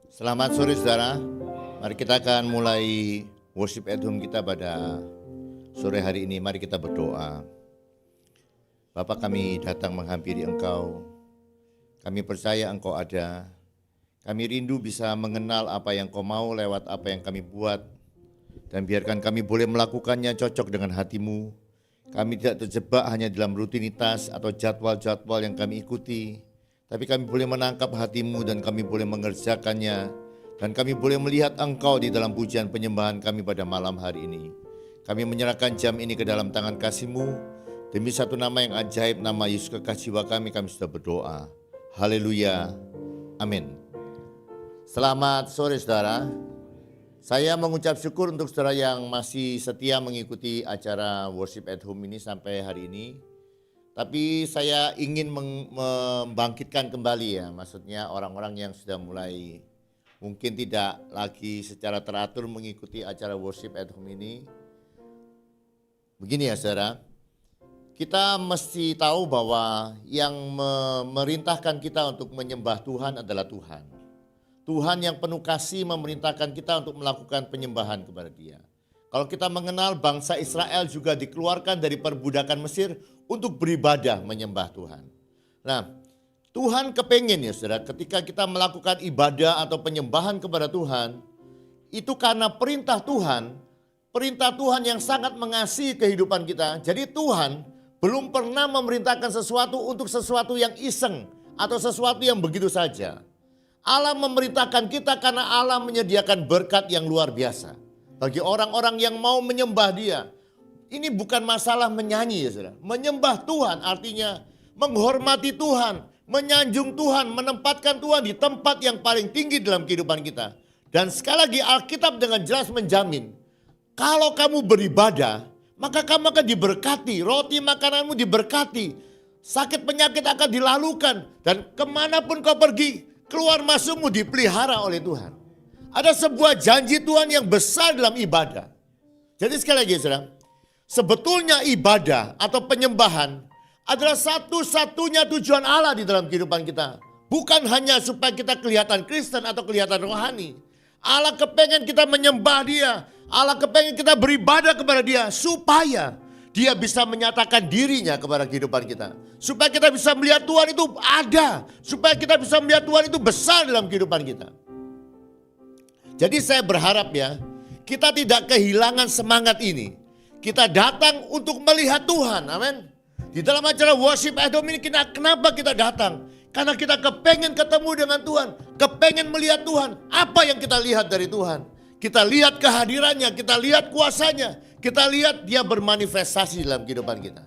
Selamat sore saudara, mari kita akan mulai worship at home kita pada sore hari ini. Mari kita berdoa. Bapa, kami datang menghampiri Engkau, kami percaya Engkau ada, kami rindu bisa mengenal apa yang Kau mau lewat apa yang kami buat, dan biarkan kami boleh melakukannya cocok dengan hati-Mu. Kami tidak terjebak hanya dalam rutinitas atau jadwal-jadwal yang kami ikuti, tapi kami boleh menangkap hati-Mu dan kami boleh mengerjakannya. Dan kami boleh melihat Engkau di dalam pujian penyembahan kami pada malam hari ini. Kami menyerahkan jam ini ke dalam tangan kasih-Mu. Demi satu nama yang ajaib, nama Yesus kekasih jiwa kami sudah berdoa. Haleluya. Amin. Selamat sore saudara. Saya mengucap syukur untuk saudara yang masih setia mengikuti acara worship at home ini sampai hari ini. Tapi saya ingin membangkitkan kembali ya, maksudnya orang-orang yang sudah mulai mungkin tidak lagi secara teratur mengikuti acara worship at home ini. Begini ya saudara, kita mesti tahu bahwa yang memerintahkan kita untuk menyembah Tuhan adalah Tuhan. Tuhan yang penuh kasih memerintahkan kita untuk melakukan penyembahan kepada Dia. Kalau kita mengenal bangsa Israel juga dikeluarkan dari perbudakan Mesir untuk beribadah menyembah Tuhan. Nah, Tuhan kepengen ya saudara, ketika kita melakukan ibadah atau penyembahan kepada Tuhan, itu karena perintah Tuhan yang sangat mengasihi kehidupan kita. Jadi Tuhan belum pernah memerintahkan sesuatu untuk sesuatu yang iseng atau sesuatu yang begitu saja. Allah memerintahkan kita karena Allah menyediakan berkat yang luar biasa bagi orang-orang yang mau menyembah Dia. Ini bukan masalah menyanyi ya saudara. Menyembah Tuhan artinya menghormati Tuhan, menyanjung Tuhan, menempatkan Tuhan di tempat yang paling tinggi dalam kehidupan kita. Dan sekali lagi Alkitab dengan jelas menjamin, kalau kamu beribadah, maka kamu akan diberkati, roti makananmu diberkati, sakit penyakit akan dilalukan, dan kemanapun kau pergi, keluar masukmu dipelihara oleh Tuhan. Ada sebuah janji Tuhan yang besar dalam ibadah. Jadi sekali lagi saudara, sebetulnya ibadah atau penyembahan adalah satu-satunya tujuan Allah di dalam kehidupan kita. Bukan hanya supaya kita kelihatan Kristen atau kelihatan rohani. Allah kepengen kita menyembah Dia. Allah kepengen kita beribadah kepada Dia supaya Dia bisa menyatakan dirinya kepada kehidupan kita. Supaya kita bisa melihat Tuhan itu ada. Supaya kita bisa melihat Tuhan itu besar dalam kehidupan kita. Jadi saya berharap ya, kita tidak kehilangan semangat ini. Kita datang untuk melihat Tuhan, amin. Di dalam acara worship at home ini kenapa kita datang? Karena kita kepengen ketemu dengan Tuhan, kepengen melihat Tuhan. Apa yang kita lihat dari Tuhan? Kita lihat kehadirannya, kita lihat kuasanya, kita lihat Dia bermanifestasi dalam kehidupan kita.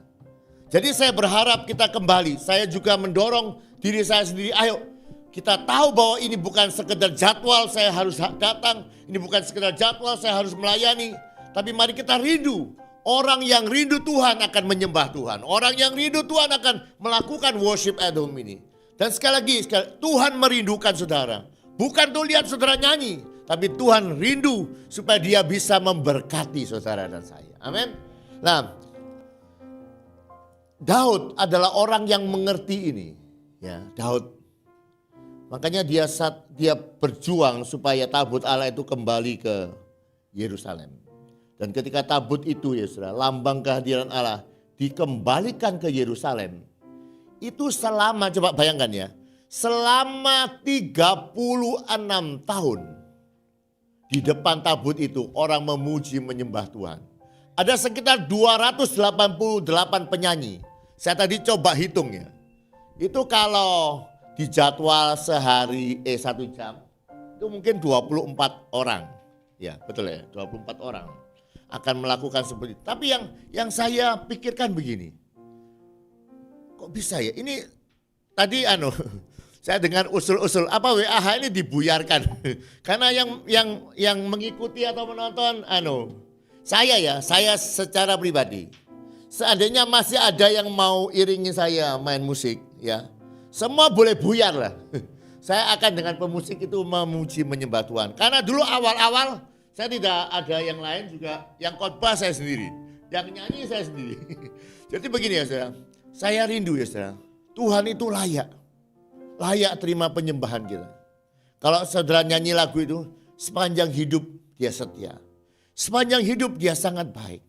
Jadi saya berharap kita kembali, saya juga mendorong diri saya sendiri, ayo kita tahu bahwa ini bukan sekedar jadwal saya harus datang, ini bukan sekedar jadwal saya harus melayani, tapi mari kita rindu. Orang yang rindu Tuhan akan menyembah Tuhan. Orang yang rindu Tuhan akan melakukan worship at home ini. Dan sekali lagi, Tuhan merindukan saudara. Bukan tuh lihat saudara nyanyi, tapi Tuhan rindu supaya Dia bisa memberkati saudara dan saya. Amin. Nah, Daud adalah orang yang mengerti ini. Ya, Daud. Makanya dia berjuang supaya tabut Allah itu kembali ke Yerusalem. Dan ketika tabut itu ya saudara, lambang kehadiran Allah dikembalikan ke Yerusalem. Itu selama, coba bayangkan ya, selama 36 tahun di depan tabut itu orang memuji menyembah Tuhan. Ada sekitar 288 penyanyi. Saya tadi coba hitung ya. Itu kalau di jadwal sehari 1 jam itu mungkin 24 orang. Ya, betul ya, 24 orang akan melakukan seperti itu. Tapi yang saya pikirkan begini. Kok bisa ya? Ini tadi saya dengar usul-usul apa WAH ini dibuyarkan. Karena yang mengikuti atau menonton saya secara pribadi. Seandainya masih ada yang mau iringi saya main musik ya. Semua boleh buyar lah. Saya akan dengan pemusik itu memuji menyembah Tuhan. Karena dulu awal-awal saya tidak ada yang lain juga. Yang khotbah saya sendiri. Yang nyanyi saya sendiri. Jadi begini ya saudara. Saya rindu ya saudara. Tuhan itu layak. Layak terima penyembahan kita. Kalau saudara nyanyi lagu itu, sepanjang hidup dia setia. Sepanjang hidup dia sangat baik.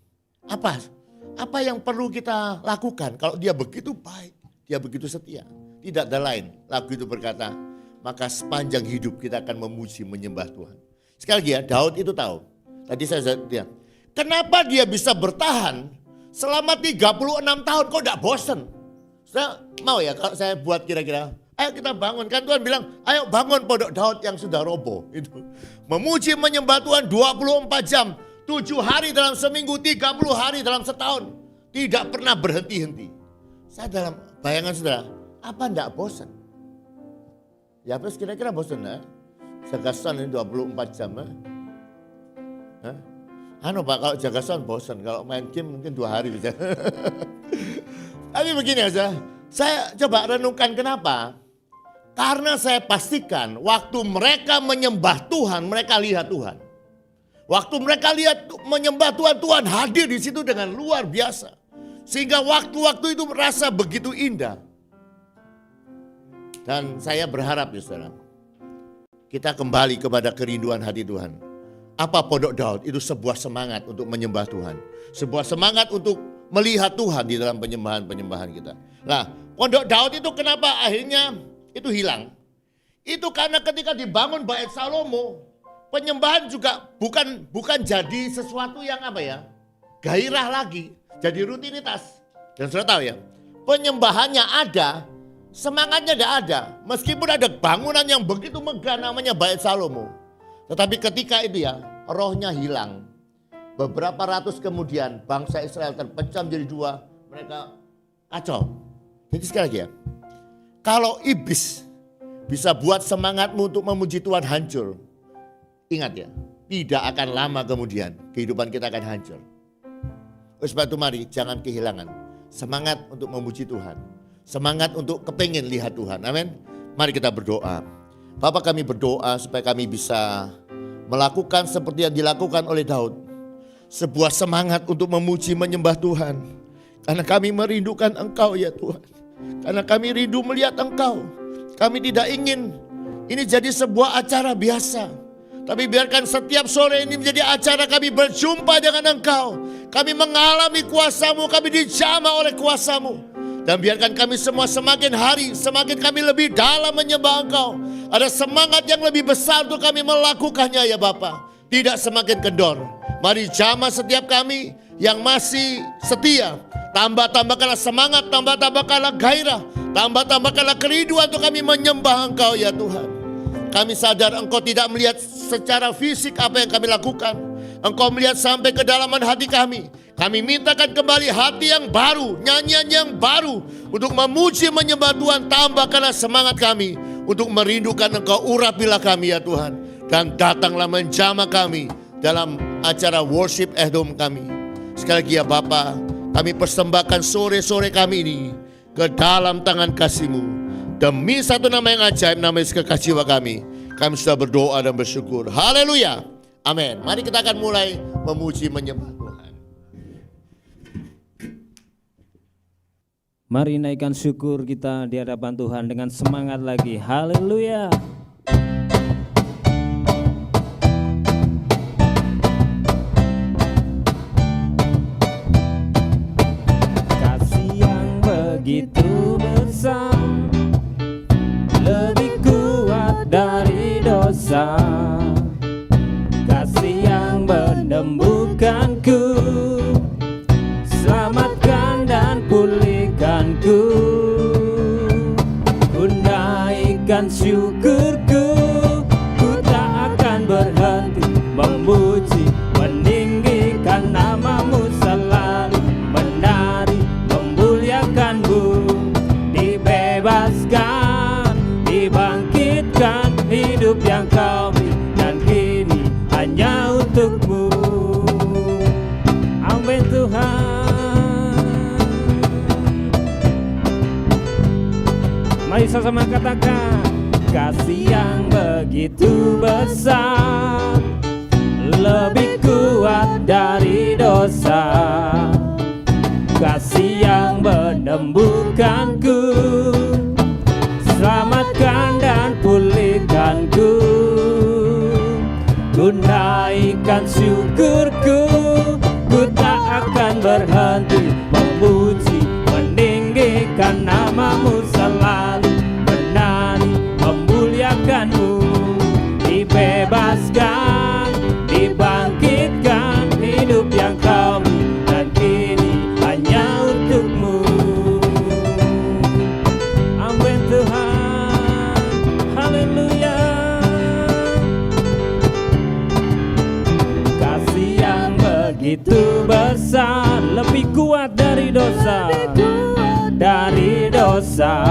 Apa yang perlu kita lakukan kalau dia begitu baik, dia begitu setia? Tidak ada lain. Lagu itu berkata, maka sepanjang hidup kita akan memuji menyembah Tuhan. Sekali lagi ya, Daud itu tahu. Tadi saya bilang, kenapa dia bisa bertahan selama 36 tahun, kok tidak bosan? Saya mau ya kalau saya buat kira-kira, ayo kita bangun. Kan Tuhan bilang, ayo bangun pondok Daud yang sudah roboh. Itu. Memuji menyembah Tuhan 24 jam, 7 hari dalam seminggu, 30 hari dalam setahun. Tidak pernah berhenti-henti. Saya dalam bayangan saudara, apa tidak bosan? Ya terus kira-kira bosan ya? Jagason ini 24 jam ya? Hah? Pak, kalau jagason bosan, kalau main game mungkin 2 hari bisa. Tapi begini aja, saya coba renungkan kenapa. Karena saya pastikan waktu mereka menyembah Tuhan, mereka lihat Tuhan. Waktu mereka lihat menyembah Tuhan, Tuhan hadir di situ dengan luar biasa. Sehingga waktu-waktu itu merasa begitu indah. Dan saya berharap ya saudara, kita kembali kepada kerinduan hati Tuhan. Apa pondok Daud? Itu sebuah semangat untuk menyembah Tuhan. Sebuah semangat untuk melihat Tuhan di dalam penyembahan-penyembahan kita. Nah, pondok Daud itu kenapa akhirnya itu hilang? Itu karena ketika dibangun Bait Salomo, penyembahan juga bukan jadi sesuatu yang gairah lagi, jadi rutinitas. Dan sudah tahu ya, penyembahannya ada, semangatnya tidak ada. Meskipun ada bangunan yang begitu megah namanya Bait Salomo. Tetapi ketika itu ya, rohnya hilang. Beberapa ratus kemudian bangsa Israel terpecah menjadi 2, mereka kacau. Jadi sekali lagi ya, kalau iblis bisa buat semangatmu untuk memuji Tuhan hancur, ingat ya, tidak akan lama kemudian kehidupan kita akan hancur. Oleh sebab itu mari jangan kehilangan semangat untuk memuji Tuhan. Semangat untuk kepingin lihat Tuhan. Amin. Mari kita berdoa. Bapa, kami berdoa supaya kami bisa melakukan seperti yang dilakukan oleh Daud. Sebuah semangat untuk memuji menyembah Tuhan. Karena kami merindukan Engkau ya Tuhan. Karena kami rindu melihat Engkau. Kami tidak ingin ini jadi sebuah acara biasa. Tapi biarkan setiap sore ini menjadi acara kami berjumpa dengan Engkau. Kami mengalami kuasa-Mu, kami dijamah oleh kuasa-Mu. Dan biarkan kami semua semakin hari, semakin kami lebih dalam menyembah Engkau. Ada semangat yang lebih besar untuk kami melakukannya ya Bapa. Tidak semakin kendor. Mari jamah setiap kami yang masih setia. Tambah-tambahkanlah semangat, tambah-tambahkanlah gairah. Tambah-tambahkanlah kerinduan untuk kami menyembah Engkau ya Tuhan. Kami sadar Engkau tidak melihat secara fisik apa yang kami lakukan. Engkau melihat sampai kedalaman hati kami. Kami mintakan kembali hati yang baru, nyanyian yang baru. Untuk memuji menyembah Tuhan, tambahkanlah semangat kami. Untuk merindukan Engkau, urapilah kami ya Tuhan. Dan datanglah menjamah kami dalam acara worship at home kami. Sekali lagi ya Bapa, kami persembahkan sore-sore kami ini ke dalam tangan kasih-Mu. Demi satu nama yang ajaib, nama Yesus kekasih kami sudah berdoa dan bersyukur. Haleluya. Amin. Mari kita akan mulai memuji menyembah Tuhan. Mari naikkan syukur kita di hadapan Tuhan dengan semangat lagi. Haleluya. Kasih yang begitu besar, lebih kuat dari dosa. Kasih yang menyembuhkanku, selamatkan dan pulihkanku. Ku naikkan syukurku, ku tak akan berhenti memuji, meninggikan nama-Mu selalu, menari, memuliakan-Mu. Dibebaskan, dibangkitkan, hidup yang Kau beri, dan kini hanya untuk-Mu. Amin Tuhan. Mari sama-sama katakan, kasih yang begitu besar, lebih kuat dari dosa. Kasih yang menyembuhkanku, selamatkan dan pulihkanku. hidup yang kau beri dan kini hanya untukmu. Amin Tuhan, haleluya. Kasih yang begitu besar, lebih kuat dari dosa, dari dosa.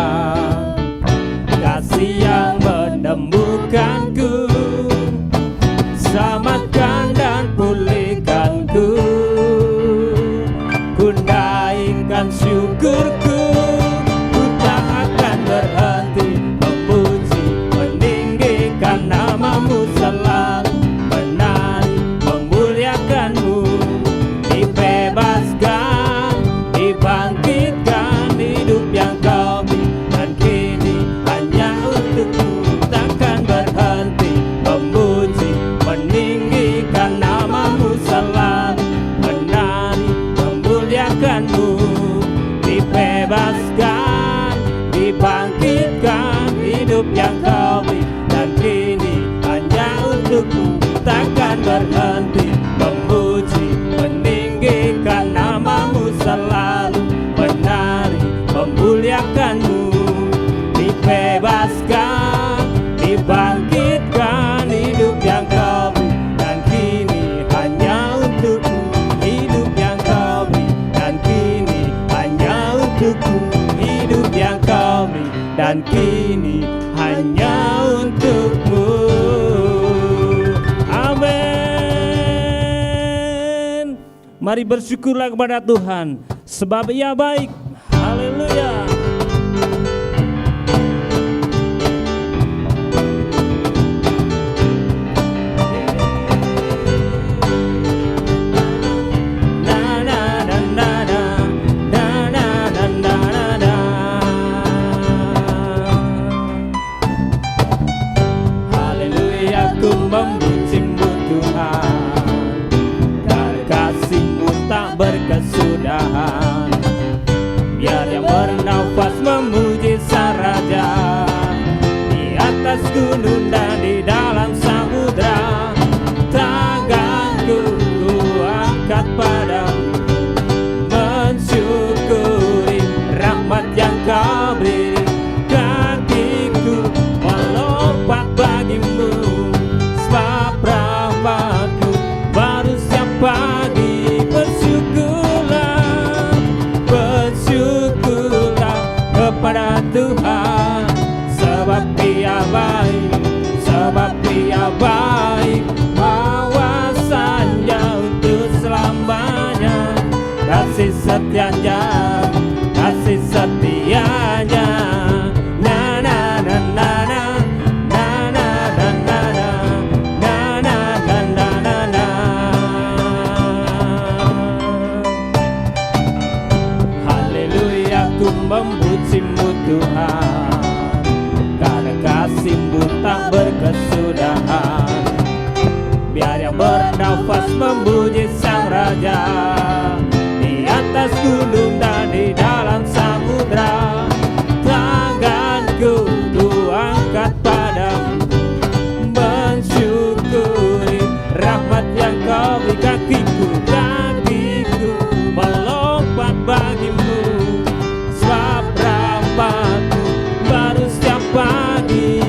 Kasih yang menemukanku, selamatkan dan pulihkanku. Ku naikkan syukurku, ku tak akan berhenti memuji, meninggikan namamu selalu, menari, memuliakanmu. Dibebaskan, dibangkitkan, hidup yang kau beri dan kini hanya untukmu. Takkan berhenti memuji, meninggikan namamu selalu, menari, memuliakanmu. Dibebaskan, dibangkitkan, hidup yang kau beri dan kini hanya untukmu. Takkan berhenti memuji, meninggikan namamu selalu, menari, memuliakanmu. Dibebaskan, dibangkitkan, hidup yang kau beri dan kini hanya untukmu. Hidup yang kau beri dan kini hanya untukmu. Hidup yang kau beri dan kini hanya untukmu. Amin. Mari bersyukurlah kepada Tuhan, sebab Ia baik. Haleluya. Haleluya, ku memujimu Tuhan, karena kasih-Mu tak berkesudahan. Biar yang bernafas memuji Sang Raja, di atas gunung dan di dalam samudra. Tanganku ku angkat padamu, mensyukuri rahmat yang kau beri. Kakiku melompat bagimu, sebab rahmat-Mu baru setiap pagi. Bersyukurlah, bersyukurlah kepada Tuhan, sebab Dia baik, sebab Dia baik. Bawasannya untuk selamanya, kasih setianya, kasih setianya. Na na na na na, na na na na na, na na na na na na. Haleluya, ku memujimu Tuhan, karena kasih-Mu tak berkesudahan. Biar yang bernafas memuji Sang Raja, di atas gunung dan di dalam samudra. Tanganku ku angkat padamu, mensyukuri rahmat yang kau beri. Kakiku, kakiku melompat bagimu, sebab rahmat-Mu baru setiap pagi.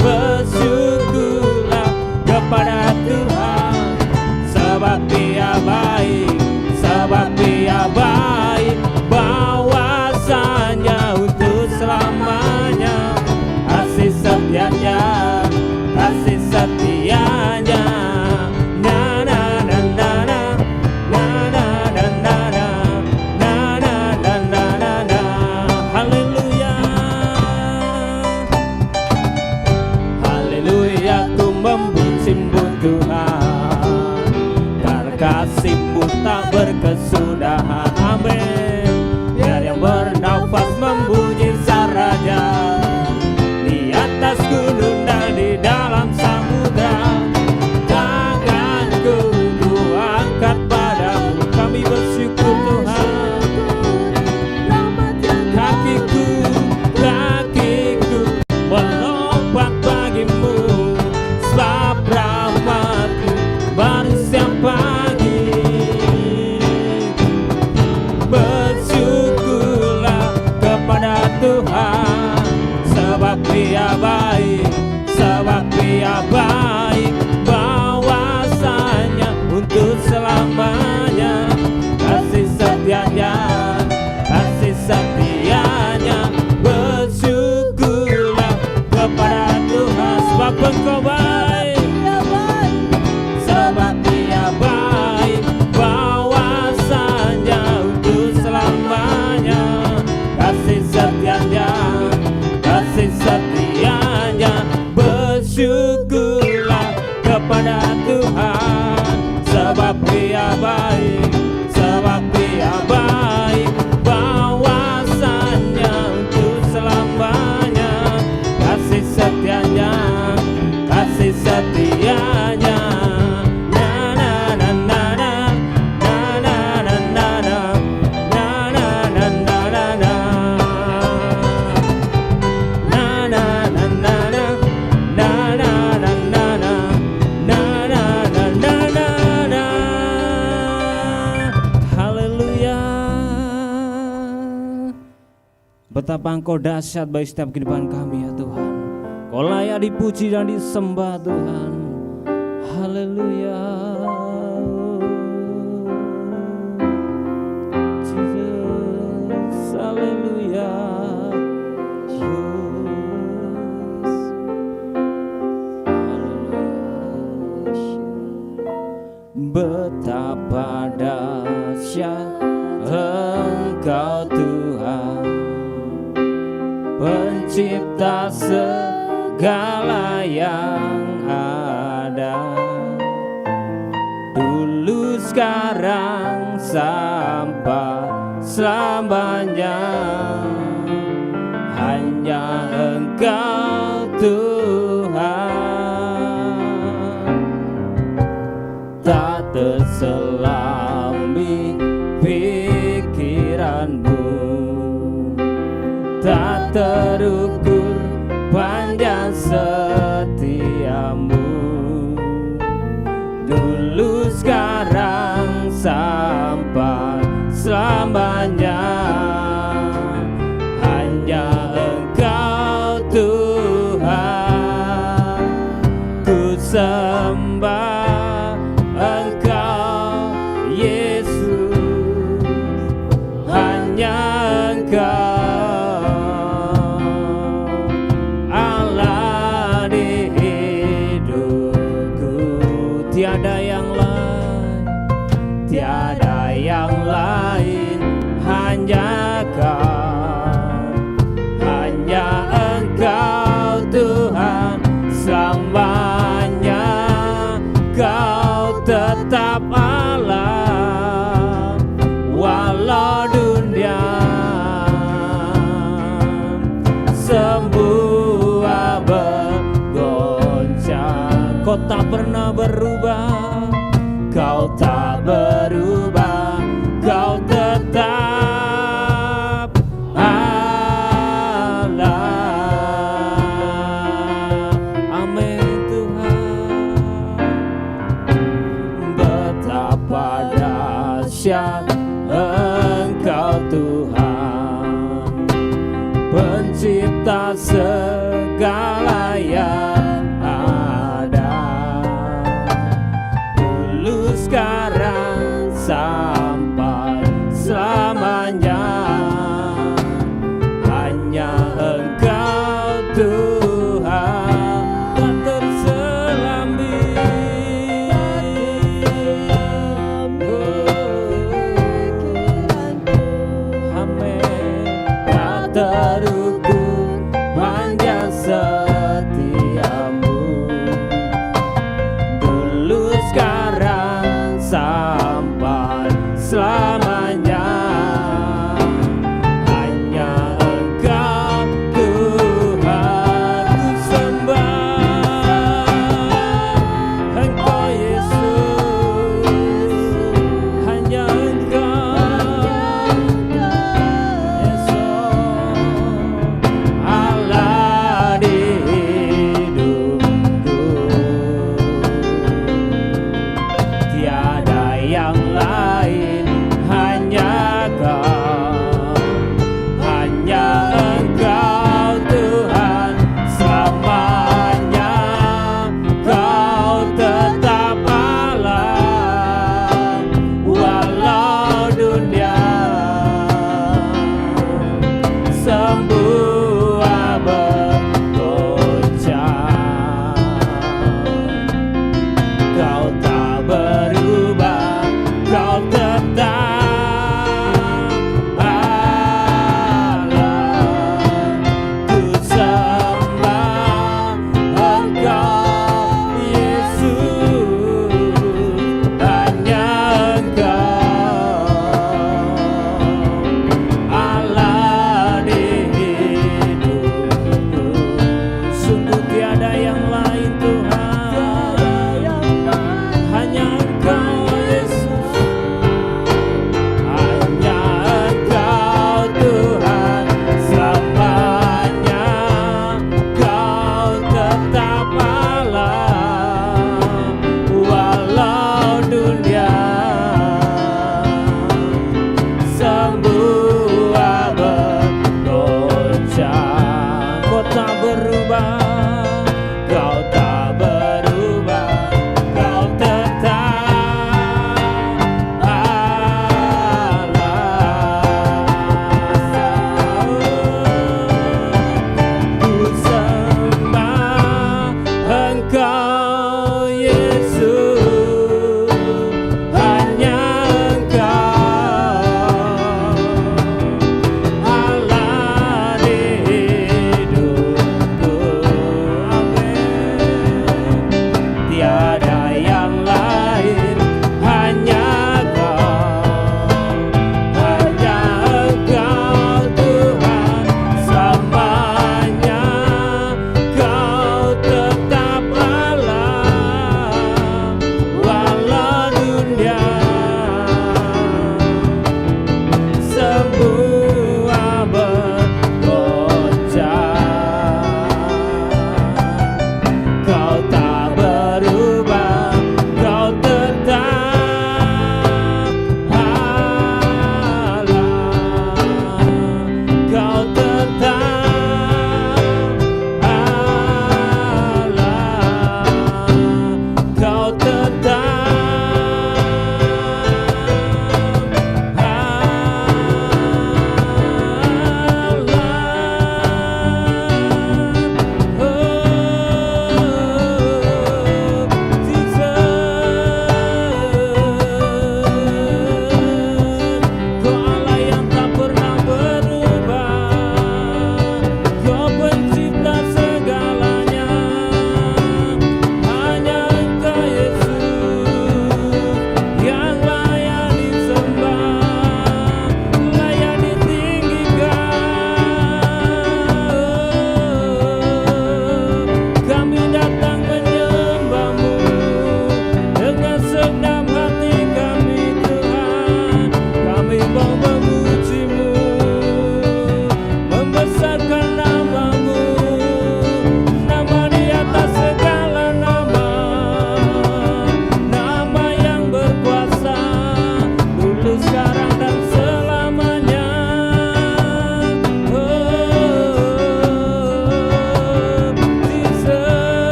Bersyukurlah kepada Tuhan, sebab Dia baik, sebab Dia baik. Bawasannya untuk selamanya, kasih setianya, kasih setianya. Na na na na na, na na na na na, na na na na na na. Haleluya, haleluya, ku memujimu Tuhan, karena kasih-Mu tak berkesudahan. Amin. Biar yang bernafas memuji Sang Raja, di atas gunung dan di dalam samudra. Tanganku ku angkat padamu, kami bersyukur Tuhan. Kakiku, kakiku melompat bagimu, sebab rahmat-Mu sebab Dia baik, sebab Dia baik. Bahwasanya untuk selamanya, kasih setianya, kasih setianya. Betapa Engkau dahsyat bagi setiap kehidupan kami ya Tuhan. Kau layak dipuji dan disembah Tuhan. Haleluya. Jesus, haleluya. Betapa dahsyat Engkau Tuhan, pencipta segala yang ada, dulu sekarang sampai selamanya. Hanya Engkau Tuhan, tak terselami pikiranmu, tak terukur panjang setiamu, dulu sekarang sampai selamanya. Hanya Engkau Tuhan, ku sembah Engkau Yesus, hanya Engkau tiada yang lain, tiada yang lain, hanya Kau, hanya Engkau Tuhan selamanya. Kau tetap Allah, walau dunia semua bergoncang. Kau tak pernah berubah, Kau tak berubah, Kau tetap Allah. Amin Tuhan. Betapa dahsyat Engkau Tuhan, pencipta segala yang sekarang sampai selamanya. Hanya Engkau Tuhan, tak terselami. Amin. Tak terukur panjang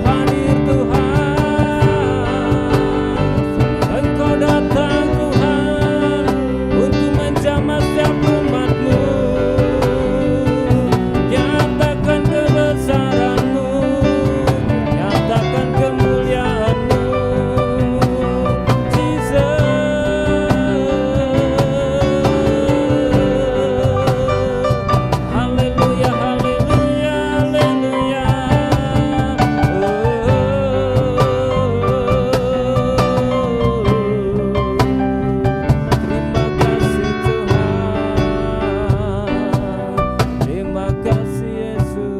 hadir Tuhan, Engkau datang Tuhan untuk menjamah setiap umat-Mu. Nyatakan kebesaran-Mu, nyatakan kemuliaan-Mu, Jesus. Haleluya, haleluya, haleluya. Terima kasih Tuhan, terima kasih Yesus.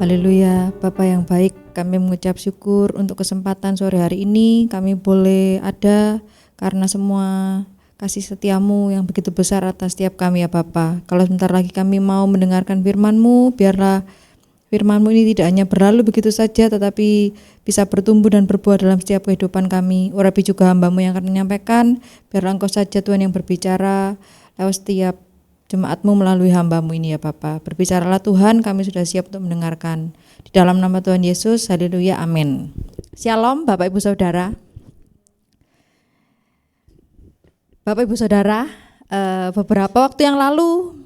Haleluya, Bapa yang baik, kami mengucap syukur untuk kesempatan sore hari ini. Kami boleh ada karena semua kasih setiamu yang begitu besar atas setiap kami ya Bapa. Kalau sebentar lagi kami mau mendengarkan firman-Mu, biarlah firman-Mu ini tidak hanya berlalu begitu saja, tetapi bisa bertumbuh dan berbuah dalam setiap kehidupan kami. Urapi juga hamba-Mu yang akan menyampaikan, biarlah Engkau saja Tuhan yang berbicara lewat setiap jemaat-Mu melalui hamba-Mu ini ya Bapa. Berbicaralah Tuhan, kami sudah siap untuk mendengarkan. Di dalam nama Tuhan Yesus, haleluya, amin. Shalom Bapak Ibu Saudara. Bapak Ibu Saudara, beberapa waktu yang lalu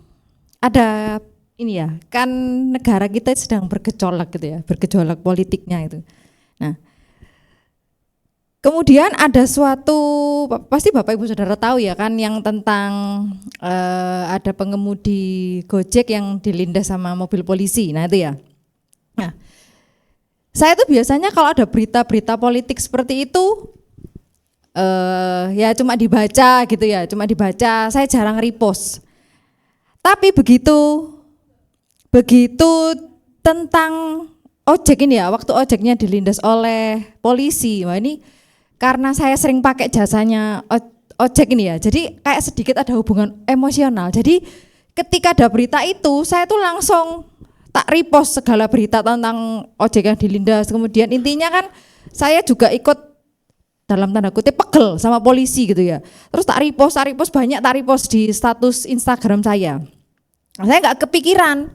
ada ini ya, kan negara kita sedang bergejolak gitu ya, bergejolak politiknya itu. Nah, kemudian ada suatu, pasti Bapak Ibu Saudara tahu ya kan, yang tentang ada pengemudi Gojek yang dilindas sama mobil polisi. Nah itu ya. Nah, saya tuh biasanya kalau ada berita-berita politik seperti itu, ya cuma dibaca gitu ya, cuma dibaca. Saya jarang repost. Tapi begitu tentang ojek ini ya, waktu ojeknya dilindas oleh polisi, wah ini karena saya sering pakai jasanya ojek ini ya, jadi kayak sedikit ada hubungan emosional. Jadi ketika ada berita itu, saya tuh langsung tak repost segala berita tentang ojek yang dilindas. Kemudian intinya kan saya juga ikut dalam tanda kutip pegel sama polisi gitu ya. Terus tak repost banyak, tak repost di status Instagram saya. Saya nggak kepikiran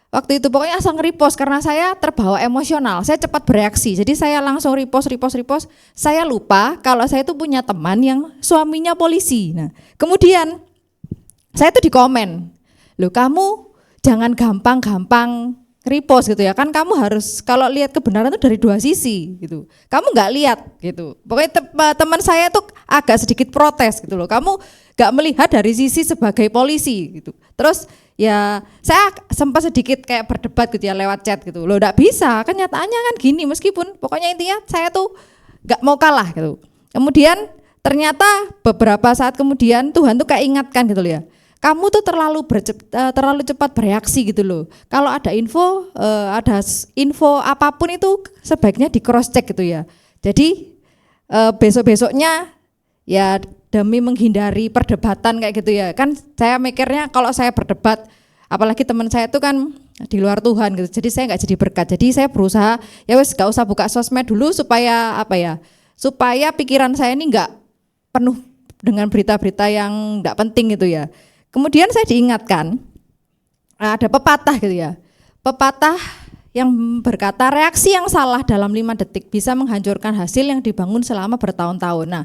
waktu itu, pokoknya asal nge-repost karena saya terbawa emosional, saya cepat bereaksi. Jadi saya langsung repost. Saya lupa kalau saya itu punya teman yang suaminya polisi. Nah, kemudian saya tuh di komen, "Loh, kamu jangan gampang-gampang repost gitu ya, kan kamu harus kalau lihat kebenaran itu dari dua sisi gitu. Kamu nggak lihat gitu." Pokoknya teman saya tuh agak sedikit protes gitu loh. Kamu nggak melihat dari sisi sebagai polisi gitu. Terus ya saya sempat sedikit kayak berdebat gitu ya lewat chat gitu. Loh, nggak bisa, kenyataannya kan gini, meskipun pokoknya intinya saya tuh nggak mau kalah gitu. Kemudian ternyata beberapa saat kemudian Tuhan tuh kayak ingatkan gitu loh ya. Kamu tuh terlalu cepat bereaksi gitu loh. Kalau ada info apapun itu sebaiknya di cross check gitu ya. Jadi besok-besoknya ya demi menghindari perdebatan kayak gitu ya. Kan saya mikirnya kalau saya berdebat, apalagi teman saya itu kan di luar Tuhan gitu. Jadi saya nggak jadi berkat. Jadi saya berusaha ya wes nggak usah buka sosmed dulu supaya supaya pikiran saya ini nggak penuh dengan berita-berita yang nggak penting gitu ya. Kemudian saya diingatkan, ada pepatah gitu ya, pepatah yang berkata reaksi yang salah dalam 5 detik bisa menghancurkan hasil yang dibangun selama bertahun-tahun. Nah,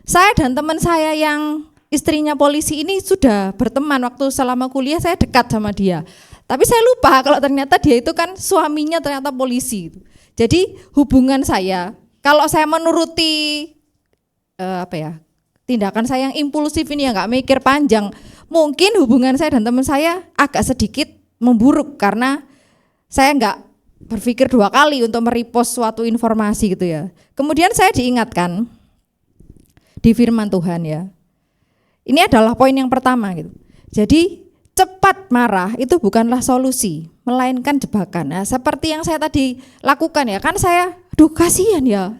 saya dan teman saya yang istrinya polisi ini sudah berteman waktu selama kuliah, saya dekat sama dia. Tapi saya lupa kalau ternyata dia itu kan suaminya ternyata polisi. Jadi hubungan saya, kalau saya menuruti tindakan saya yang impulsif ini ya nggak mikir panjang, mungkin hubungan saya dan teman saya agak sedikit memburuk karena saya nggak berpikir 2 kali untuk merepost suatu informasi gitu ya. Kemudian saya diingatkan di firman Tuhan ya. Ini adalah poin yang pertama gitu. Jadi cepat marah itu bukanlah solusi, melainkan jebakan. Nah, seperti yang saya tadi lakukan ya, kan saya, kasihan ya.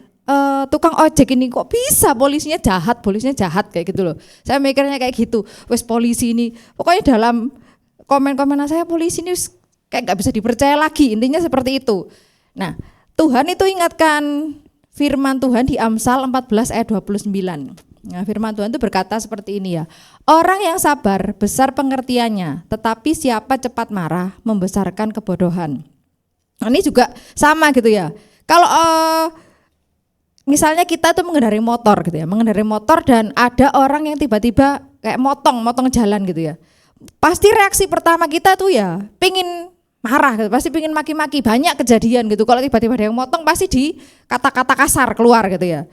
Tukang ojek ini kok bisa polisinya jahat kayak gitu loh. Saya mikirnya kayak gitu. Wes polisi ini, pokoknya dalam komen-komenan saya polisi ini kayak nggak bisa dipercaya lagi. Intinya seperti itu. Nah, Tuhan itu ingatkan firman Tuhan di Amsal 14 ayat 29. Nah, firman Tuhan itu berkata seperti ini ya. Orang yang sabar besar pengertiannya, tetapi siapa cepat marah membesarkan kebodohan. Nah, ini juga sama gitu ya. Kalau misalnya kita tuh mengendarai motor gitu ya, mengendarai motor dan ada orang yang tiba-tiba kayak motong jalan gitu ya. Pasti reaksi pertama kita tuh ya pingin marah gitu, pasti pingin maki-maki. Banyak kejadian gitu kalau tiba-tiba ada yang motong pasti di kata-kata kasar keluar gitu ya.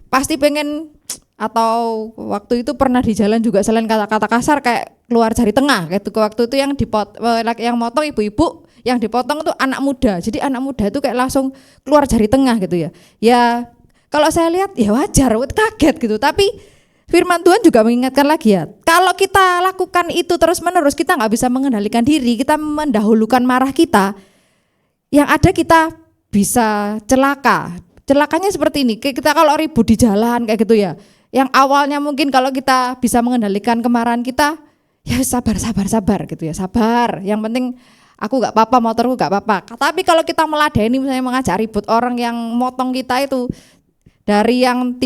Pasti pengen, atau waktu itu pernah di jalan juga selain kata-kata kasar kayak keluar jari tengah gitu. Waktu itu yang motong ibu-ibu, yang dipotong itu anak muda. Jadi anak muda itu kayak langsung keluar jari tengah gitu ya. Ya kalau saya lihat ya wajar, kaget gitu. Tapi firman Tuhan juga mengingatkan lagi ya, kalau kita lakukan itu terus-menerus, kita nggak bisa mengendalikan diri, kita mendahulukan marah kita, yang ada kita bisa celaka. Celakanya seperti ini, kita kalau ribut di jalan kayak gitu ya, yang awalnya mungkin kalau kita bisa mengendalikan kemarahan kita, ya sabar gitu ya, sabar. Yang penting aku nggak apa-apa, motorku nggak apa-apa. Tapi kalau kita meladeni misalnya mengajak ribut orang yang motong kita itu, dari yang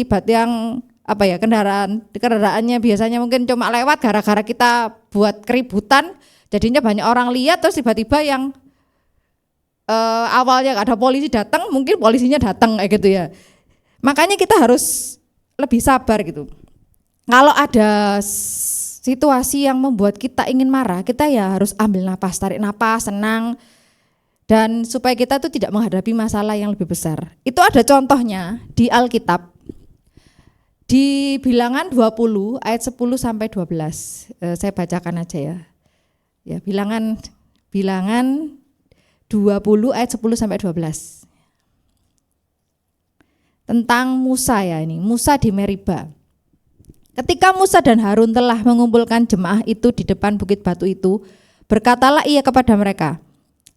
kendaraannya biasanya mungkin cuma lewat gara-gara kita buat keributan, jadinya banyak orang lihat, terus tiba-tiba yang awalnya gak ada polisi datang, mungkin polisinya datang kayak gitu ya. Makanya kita harus lebih sabar gitu. Kalau ada situasi yang membuat kita ingin marah, kita ya harus ambil napas, tarik napas, senang, dan supaya kita tuh tidak menghadapi masalah yang lebih besar. Itu ada contohnya di Alkitab. Di Bilangan 20 ayat 10 sampai 12. Saya bacakan aja ya. Ya, Bilangan 20 ayat 10 sampai 12. Tentang Musa ya ini, Musa di Meriba. Ketika Musa dan Harun telah mengumpulkan jemaah itu di depan bukit batu itu, berkatalah ia kepada mereka,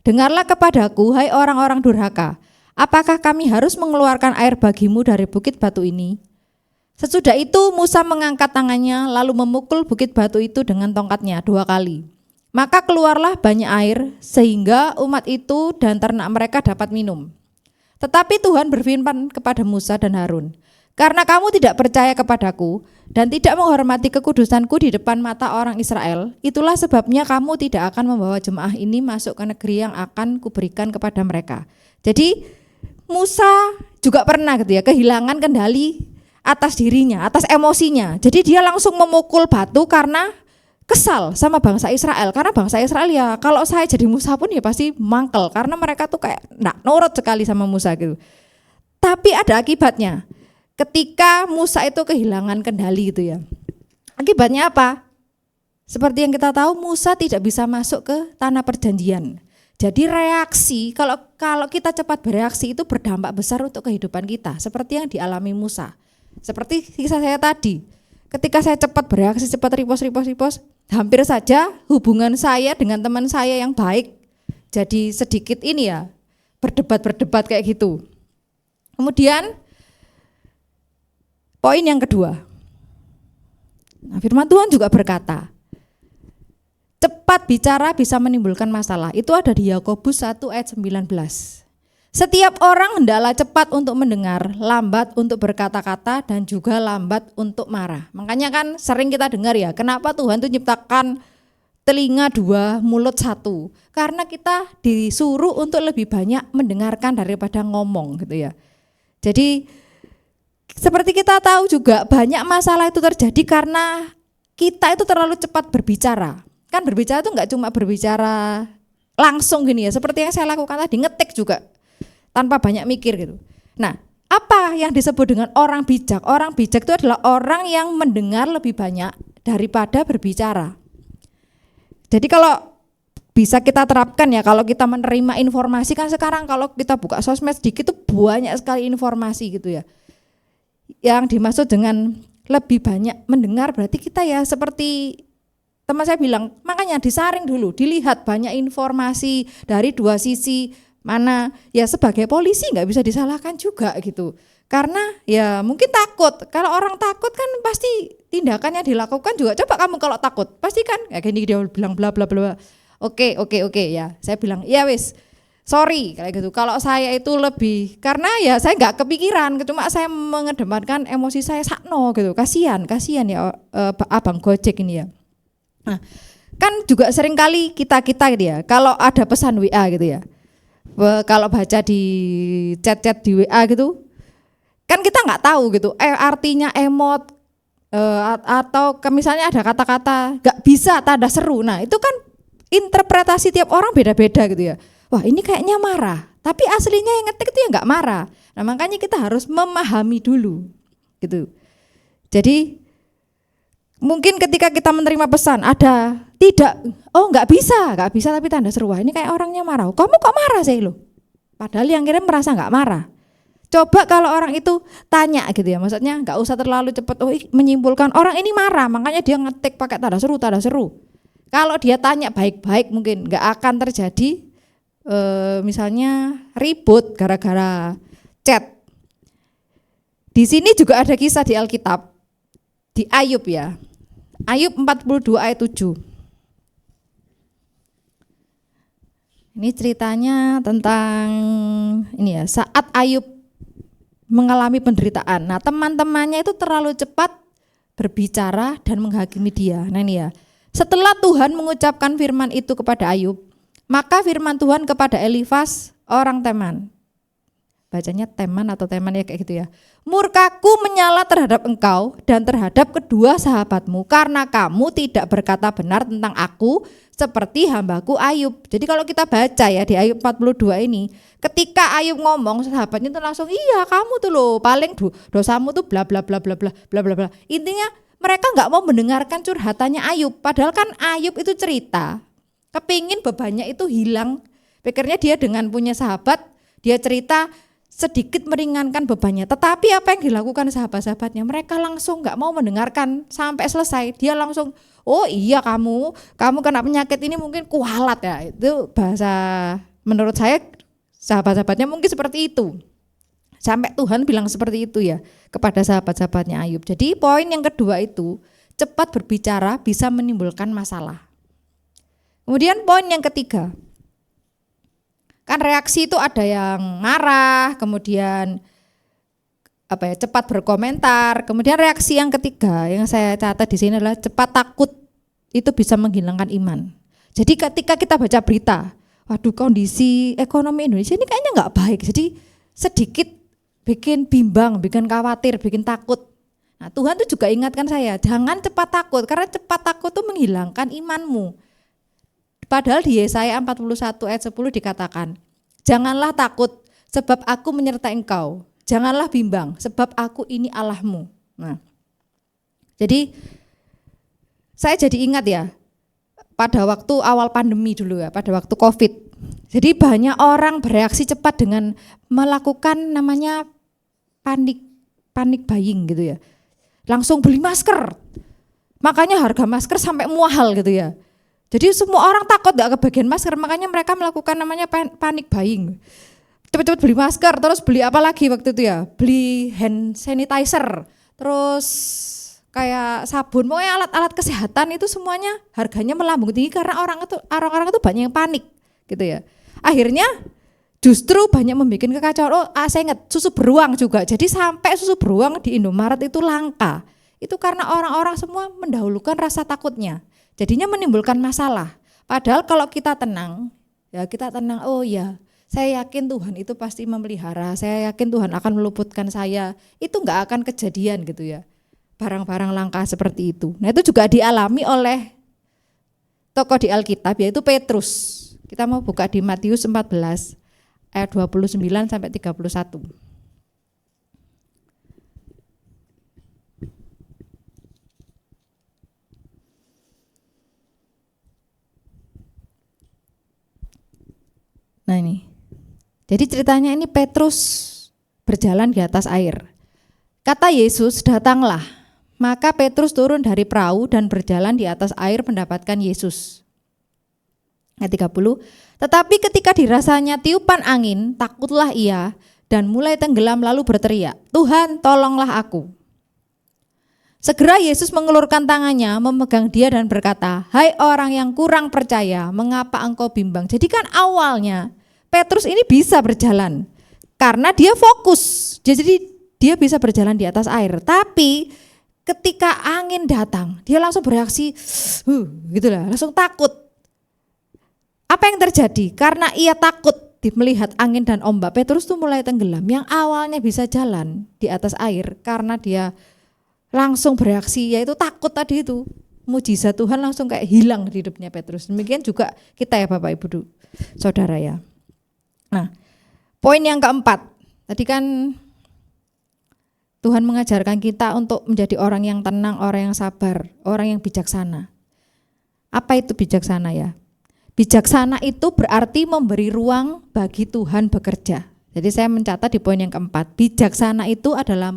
"Dengarlah kepadaku, hai orang-orang durhaka, apakah kami harus mengeluarkan air bagimu dari bukit batu ini?" Sesudah itu Musa mengangkat tangannya lalu memukul bukit batu itu dengan tongkatnya 2 kali. Maka keluarlah banyak air sehingga umat itu dan ternak mereka dapat minum. Tetapi Tuhan berfirman kepada Musa dan Harun, "Karena kamu tidak percaya kepadaku dan tidak menghormati kekudusanku di depan mata orang Israel, itulah sebabnya kamu tidak akan membawa jemaah ini masuk ke negeri yang akan kuberikan kepada mereka." Jadi Musa juga pernah gitu ya kehilangan kendali atas dirinya, atas emosinya. Jadi dia langsung memukul batu karena kesal sama bangsa Israel. Karena bangsa Israel ya kalau saya jadi Musa pun ya pasti mangkel. Karena mereka tuh kayak nggak nurut sekali sama Musa gitu. Tapi ada akibatnya. Ketika Musa itu kehilangan kendali gitu ya. Akibatnya apa? Seperti yang kita tahu Musa tidak bisa masuk ke tanah perjanjian. Jadi reaksi, kalau kita cepat bereaksi itu berdampak besar untuk kehidupan kita. Seperti yang dialami Musa. Seperti kisah saya tadi, ketika saya cepat bereaksi, cepat ripos, hampir saja hubungan saya dengan teman saya yang baik jadi sedikit ini ya, berdebat kayak gitu. Kemudian poin yang kedua, nah, firman Tuhan juga berkata, cepat bicara bisa menimbulkan masalah. Itu ada di Yakobus 1 ayat 19. Setiap orang hendaklah cepat untuk mendengar, lambat untuk berkata-kata, dan juga lambat untuk marah. Makanya kan sering kita dengar ya, kenapa Tuhan tuh nyiptakan telinga 2, mulut 1. Karena kita disuruh untuk lebih banyak mendengarkan daripada ngomong gitu ya. Jadi seperti kita tahu juga banyak masalah itu terjadi karena kita itu terlalu cepat berbicara. Kan berbicara itu enggak cuma berbicara langsung gini ya, seperti yang saya lakukan tadi, ngetik juga tanpa banyak mikir gitu. Nah, apa yang disebut dengan orang bijak? Orang bijak itu adalah orang yang mendengar lebih banyak daripada berbicara. Jadi kalau bisa kita terapkan ya, kalau kita menerima informasi, kan sekarang kalau kita buka sosmed sedikit tuh banyak sekali informasi gitu ya. Yang dimaksud dengan lebih banyak mendengar berarti kita ya seperti teman saya bilang, makanya disaring dulu, dilihat banyak informasi dari 2 sisi. Mana ya sebagai polisi nggak bisa disalahkan juga gitu, karena ya mungkin takut. Kalau orang takut kan pasti tindakannya dilakukan juga. Coba kamu kalau takut pasti kan kayak gini, dia bilang bla bla bla. Oke ya, saya bilang ya wis sorry kayak gitu. Kalau saya itu lebih karena ya saya nggak kepikiran, cuma saya mengedepankan emosi saya sakno gitu. Kasihan ya abang Gojek ini ya. Nah, kan juga sering kali kita gitu ya, kalau ada pesan WA gitu ya, Kalau baca di chat-chat di WA gitu, kan kita nggak tahu gitu, artinya emot atau misalnya ada kata-kata nggak bisa tanda seru. Nah itu kan interpretasi tiap orang beda-beda gitu ya. Wah ini kayaknya marah, tapi aslinya yang ngetik itu ya nggak marah. Nah makanya kita harus memahami dulu gitu. Jadi mungkin ketika kita menerima pesan ada tidak, nggak bisa tapi tanda seru. Wah, ini kayak orangnya marah. Kamu kok marah sih lo? Padahal yang kirim merasa nggak marah. Coba kalau orang itu tanya gitu ya, maksudnya nggak usah terlalu cepat menyimpulkan orang ini marah, makanya dia ngetik pakai tanda seru. Kalau dia tanya baik-baik mungkin nggak akan terjadi misalnya ribut gara-gara chat. Di sini juga ada kisah di Alkitab di Ayub ya. Ayub 42 ayat 7. Ini ceritanya tentang ini ya, saat Ayub mengalami penderitaan. Nah, teman-temannya itu terlalu cepat berbicara dan menghakimi dia. Nah, ini ya. Setelah Tuhan mengucapkan firman itu kepada Ayub, maka firman Tuhan kepada Elifas orang Teman. Bacanya Teman atau Teman ya kayak gitu ya. Murkaku menyala terhadap engkau dan terhadap kedua sahabatmu karena kamu tidak berkata benar tentang aku seperti hambaku Ayub. Jadi kalau kita baca ya di Ayub 42 ini, ketika Ayub ngomong sahabatnya itu langsung iya kamu tuh loh paling dosamu tuh bla bla bla bla bla bla bla bla. Intinya mereka nggak mau mendengarkan curhatannya Ayub. Padahal kan Ayub itu cerita, kepingin bebannya itu hilang. Pikirnya dia dengan punya sahabat, dia cerita sedikit meringankan bebannya. Tetapi apa yang dilakukan sahabat-sahabatnya? Mereka langsung nggak mau mendengarkan sampai selesai. Dia langsung, oh iya kamu kena penyakit ini mungkin kualat ya. Itu bahasa menurut saya sahabat-sahabatnya mungkin seperti itu. Sampai Tuhan bilang seperti itu ya kepada sahabat-sahabatnya Ayub. Jadi poin yang kedua itu cepat berbicara bisa menimbulkan masalah. Kemudian poin yang ketiga, kan reaksi itu ada yang marah, kemudian cepat berkomentar. Kemudian reaksi yang ketiga yang saya catat di sini adalah cepat takut, itu bisa menghilangkan iman. Jadi ketika kita baca berita, waduh kondisi ekonomi Indonesia ini kayaknya nggak baik, jadi sedikit bikin bimbang, bikin khawatir, bikin takut. Nah Tuhan tuh juga ingatkan saya, jangan cepat takut, karena cepat takut tuh menghilangkan imanmu. Padahal di Yesaya 41 ayat 10 dikatakan, janganlah takut sebab aku menyertai engkau, janganlah bimbang sebab aku ini Allahmu. Nah, jadi saya jadi ingat ya, pada waktu awal pandemi dulu ya, pada waktu COVID. Jadi banyak orang bereaksi cepat dengan melakukan namanya panik buying gitu ya. Langsung beli masker, makanya harga masker sampai mahal gitu ya. Jadi semua orang takut gak kebagian masker, makanya mereka melakukan namanya panic buying. Cepet-cepet beli masker, terus beli apa lagi waktu itu ya? Beli hand sanitizer, terus kayak sabun, pokoknya alat-alat kesehatan itu semuanya harganya melambung tinggi karena orang-orang itu banyak yang panik gitu ya. Akhirnya justru banyak membuat kekacauan. Saya ingat susu beruang juga. Jadi sampai susu beruang di Indomaret itu langka. Itu karena orang-orang semua mendahulukan rasa takutnya. Jadinya menimbulkan masalah. Padahal kalau kita tenang, oh ya, saya yakin Tuhan itu pasti memelihara, saya yakin Tuhan akan meluputkan saya. Itu enggak akan kejadian gitu ya. Barang-barang langka seperti itu. Nah, itu juga dialami oleh tokoh di Alkitab yaitu Petrus. Kita mau buka di Matius 14 ayat 29 sampai 31. Nah ini, jadi ceritanya ini Petrus berjalan di atas air. Kata Yesus, datanglah. Maka Petrus turun dari perahu dan berjalan di atas air mendapatkan Yesus. Ayat 30, tetapi ketika dirasanya tiupan angin, takutlah ia dan mulai tenggelam lalu berteriak, Tuhan tolonglah aku. Segera Yesus mengulurkan tangannya, memegang dia dan berkata, hai orang yang kurang percaya, mengapa engkau bimbang? Jadi kan awalnya Petrus ini bisa berjalan, karena dia fokus, jadi dia bisa berjalan di atas air. Tapi ketika angin datang, dia langsung bereaksi, gitu lah, langsung takut. Apa yang terjadi? Karena ia takut, melihat angin dan ombak, Petrus tuh mulai tenggelam. Yang awalnya bisa jalan di atas air karena dia langsung bereaksi, yaitu takut tadi itu. Mujizat Tuhan langsung kayak hilang di hidupnya Petrus. Demikian juga kita ya Bapak Ibu Saudara ya. Nah, poin yang keempat, tadi kan Tuhan mengajarkan kita untuk menjadi orang yang tenang, orang yang sabar, orang yang bijaksana. Apa itu bijaksana ya? Bijaksana itu berarti memberi ruang bagi Tuhan bekerja. Jadi saya mencatat di poin yang keempat, bijaksana itu adalah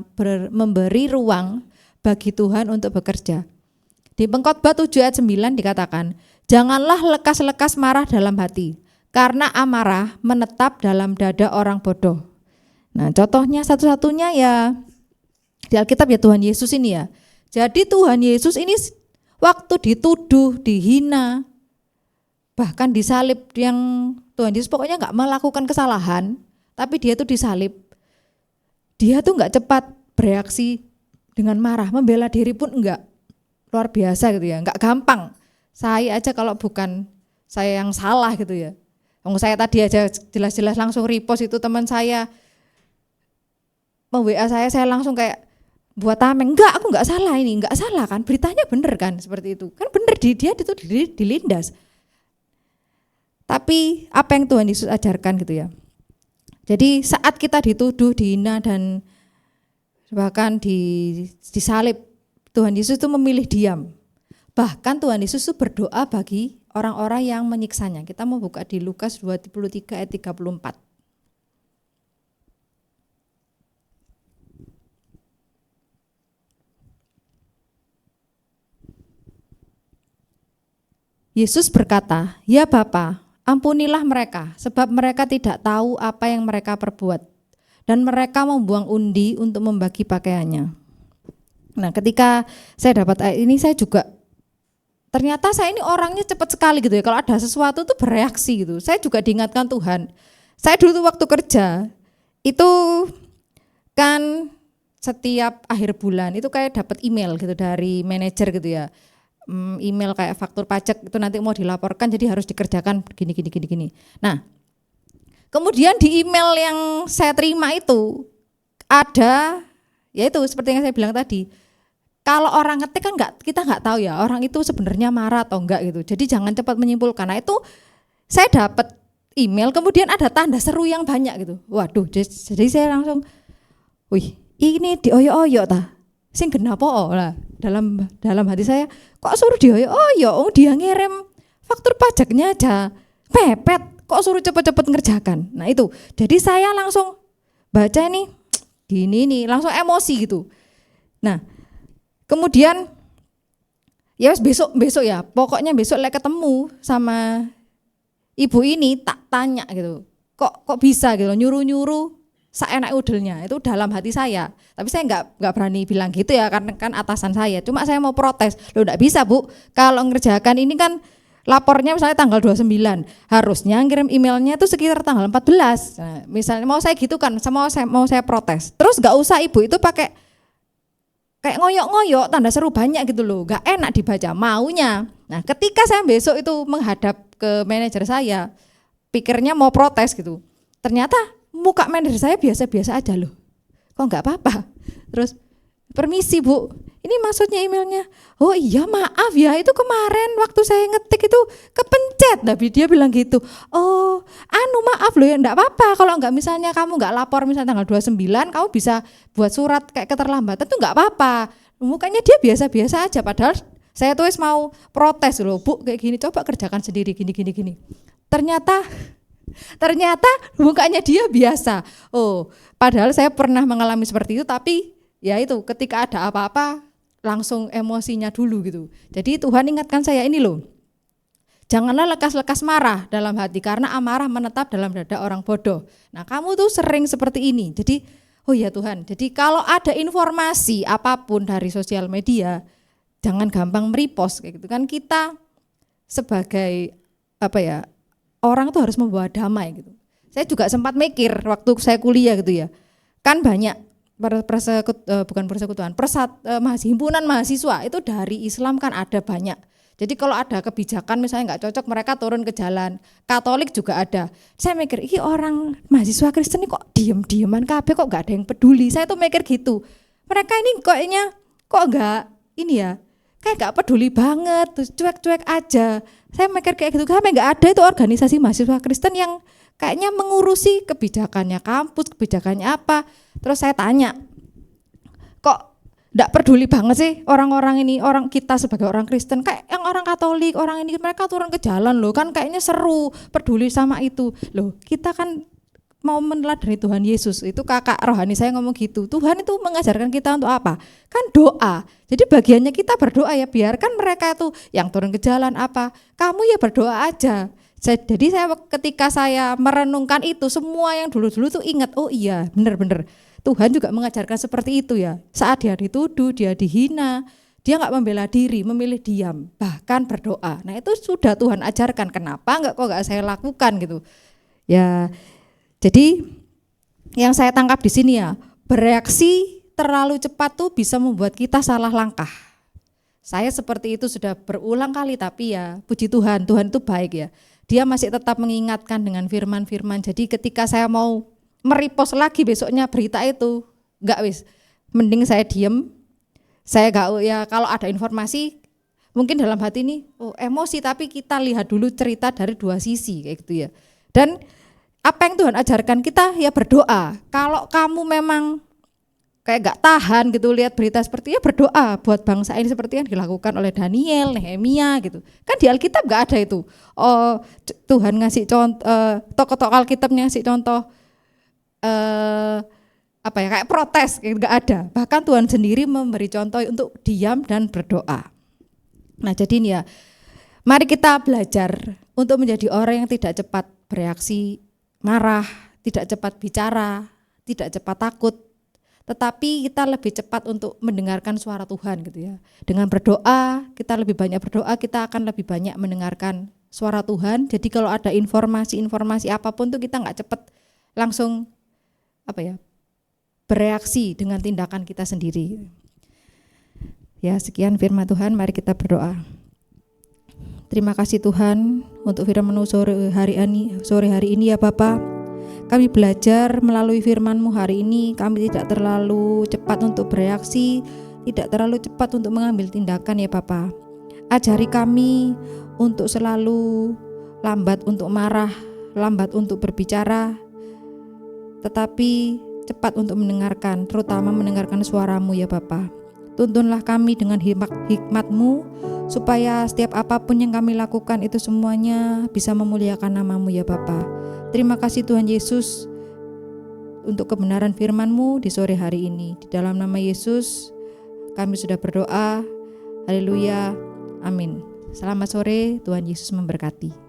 memberi ruang bagi Tuhan untuk bekerja. Di Pengkhotbah 7 ayat 9 dikatakan, janganlah lekas-lekas marah dalam hati, karena amarah menetap dalam dada orang bodoh. Nah, contohnya satu-satunya ya di Alkitab ya Tuhan Yesus ini ya. Jadi Tuhan Yesus ini waktu dituduh, dihina, bahkan disalib, yang Tuhan Yesus pokoknya nggak melakukan kesalahan, tapi dia tuh disalib. Dia tuh nggak cepat bereaksi dengan marah, membela diri pun enggak. Luar biasa gitu ya, nggak gampang. Saya aja kalau bukan saya yang salah gitu ya. Saya tadi aja jelas-jelas langsung repost itu, teman saya WA saya langsung kayak buat tameng, enggak aku enggak salah ini, enggak salah kan, beritanya bener kan, seperti itu. Kan bener dia itu dilindas. Tapi apa yang Tuhan Yesus ajarkan gitu ya. Jadi saat kita dituduh, dihina dan bahkan disalib, Tuhan Yesus itu memilih diam. Bahkan Tuhan Yesus itu berdoa bagi orang-orang yang menyiksanya. Kita mau buka di Lukas 23 ayat 34. Yesus berkata, "Ya Bapa, ampunilah mereka, sebab mereka tidak tahu apa yang mereka perbuat." Dan mereka membuang undi untuk membagi pakaiannya. Nah, ketika saya dapat ayat ini, saya juga ternyata saya ini orangnya cepat sekali gitu ya. Kalau ada sesuatu tuh bereaksi gitu. Saya juga diingatkan Tuhan. Saya dulu tuh waktu kerja itu kan setiap akhir bulan itu kayak dapat email gitu dari manajer gitu ya. Email kayak faktur pajak itu nanti mau dilaporkan, jadi harus dikerjakan gini. Nah, kemudian di email yang saya terima itu ada, yaitu seperti yang saya bilang tadi, kalau orang ngetik kan kita nggak tahu ya orang itu sebenarnya marah atau enggak gitu. Jadi jangan cepat menyimpulkan. Nah itu saya dapat email, kemudian ada tanda seru yang banyak gitu. Waduh, jadi saya langsung, wih ini dioyo-oyo ta, sing genapo lah. Dalam hati saya, kok suruh dioyo-oyo, dia ngirim faktur pajaknya aja pepet, kok suruh cepet-cepet ngerjakan. Nah itu, jadi saya langsung baca ini, gini nih, langsung emosi gitu. Nah, kemudian ya besok ya, pokoknya besok ketemu sama ibu ini tak tanya gitu, kok bisa gitu nyuruh seenak udelnya, itu dalam hati saya. Tapi saya nggak berani bilang gitu ya, karena kan atasan saya. Cuma saya mau protes, loh enggak bisa Bu, kalau ngerjakan ini kan lapornya misalnya tanggal 29, harusnya ngirim emailnya itu sekitar tanggal 14. Nah, misalnya mau saya gitu kan, mau saya protes. Terus nggak usah ibu itu pakai kayak ngoyok-ngoyok, tanda seru banyak gitu loh, nggak enak dibaca maunya. Nah ketika saya besok itu menghadap ke manajer saya, pikirnya mau protes gitu, ternyata muka manajer saya biasa-biasa aja loh, kok nggak apa-apa. Terus permisi Bu, ini maksudnya emailnya. Oh iya maaf ya, itu kemarin waktu saya ngetik itu kepencet. Tapi dia bilang gitu. Oh maaf loh ya, enggak apa-apa. Kalau enggak misalnya kamu enggak lapor misalnya tanggal 29, kamu bisa buat surat kayak keterlambatan tuh enggak apa-apa. Mukanya dia biasa-biasa aja, padahal saya tuh mau protes loh Bu, kayak gini coba kerjakan sendiri gini. Ternyata mukanya dia biasa. Oh, padahal saya pernah mengalami seperti itu, tapi ya itu ketika ada apa-apa langsung emosinya dulu gitu. Jadi Tuhan ingatkan saya ini loh, janganlah lekas-lekas marah dalam hati, karena amarah menetap dalam dada orang bodoh. Nah kamu tuh sering seperti ini. Jadi oh ya Tuhan, jadi kalau ada informasi apapun dari sosial media, jangan gampang merepost kayak gitu kan. Kita sebagai orang tuh harus membawa damai gitu. Saya juga sempat mikir waktu saya kuliah gitu ya, kan banyak himpunan mahasiswa itu dari Islam kan ada banyak. Jadi kalau ada kebijakan misalnya nggak cocok, mereka turun ke jalan. Katolik juga ada. Saya mikir, ini orang mahasiswa Kristen ini kok diem-dieman kabeh, kok nggak ada yang peduli. Saya tuh mikir gitu. Mereka ini kayaknya kok nggak ini ya, kayak nggak peduli banget, terus cuek-cuek aja. Saya mikir kayak gitu, sampai nggak ada itu organisasi mahasiswa Kristen yang kayaknya mengurusi kebijakannya kampus, kebijakannya apa. Terus saya tanya, kok nggak peduli banget sih orang-orang ini, orang kita sebagai orang Kristen, kayak yang orang Katolik, orang ini mereka turun ke jalan loh, kan kayaknya seru, peduli sama itu. Loh, kita kan mau meneladani Tuhan Yesus. Itu kakak rohani saya ngomong gitu. Tuhan itu mengajarkan kita untuk apa? Kan doa. Jadi bagiannya kita berdoa ya, biarkan mereka itu yang turun ke jalan apa, kamu ya berdoa aja. Jadi saya ketika saya merenungkan itu, semua yang dulu-dulu tuh ingat, oh iya benar-benar Tuhan juga mengajarkan seperti itu ya. Saat dia dituduh, dia dihina, dia nggak membela diri, memilih diam, bahkan berdoa. Nah itu sudah Tuhan ajarkan. Kenapa nggak saya lakukan gitu? Ya, jadi yang saya tangkap di sini ya, bereaksi terlalu cepat tuh bisa membuat kita salah langkah. Saya seperti itu sudah berulang kali, tapi ya puji Tuhan, Tuhan itu baik ya. Dia masih tetap mengingatkan dengan firman-firman. Jadi ketika saya mau merepost lagi besoknya berita itu, enggak wis, mending saya diem. Saya enggak, ya kalau ada informasi mungkin dalam hati ini emosi, tapi kita lihat dulu cerita dari dua sisi kayak gitu ya. Dan apa yang Tuhan ajarkan kita ya berdoa. Kalau kamu memang kayak enggak tahan gitu lihat berita seperti ya, berdoa buat bangsa ini seperti yang dilakukan oleh Daniel, Nehemia gitu. Kan di Alkitab enggak ada itu. Oh, Tuhan ngasih contoh, tokoh-tokoh Alkitabnya ngasih contoh apa ya, kayak protes, nggak ada. Bahkan Tuhan sendiri memberi contoh untuk diam dan berdoa. Nah jadi ini ya, mari kita belajar untuk menjadi orang yang tidak cepat bereaksi, marah, tidak cepat bicara, tidak cepat takut, tetapi kita lebih cepat untuk mendengarkan suara Tuhan gitu ya. Dengan berdoa, kita lebih banyak berdoa, kita akan lebih banyak mendengarkan suara Tuhan. Jadi kalau ada informasi apapun tuh kita nggak cepat langsung bereaksi dengan tindakan kita sendiri. Ya, sekian firman Tuhan, mari kita berdoa. Terima kasih Tuhan untuk firman-Mu sore hari ini ya Bapa. Kami belajar melalui firman-Mu hari ini, kami tidak terlalu cepat untuk bereaksi, tidak terlalu cepat untuk mengambil tindakan ya Bapa. Ajari kami untuk selalu lambat untuk marah, lambat untuk berbicara, tetapi cepat untuk mendengarkan, terutama mendengarkan suara-Mu ya Bapa. Tuntunlah kami dengan hikmat-Mu, supaya setiap apapun yang kami lakukan itu semuanya bisa memuliakan nama-Mu ya Bapa. Terima kasih Tuhan Yesus untuk kebenaran firman-Mu di sore hari ini. Di dalam nama Yesus kami sudah berdoa. Haleluya, amin. Selamat sore, Tuhan Yesus memberkati.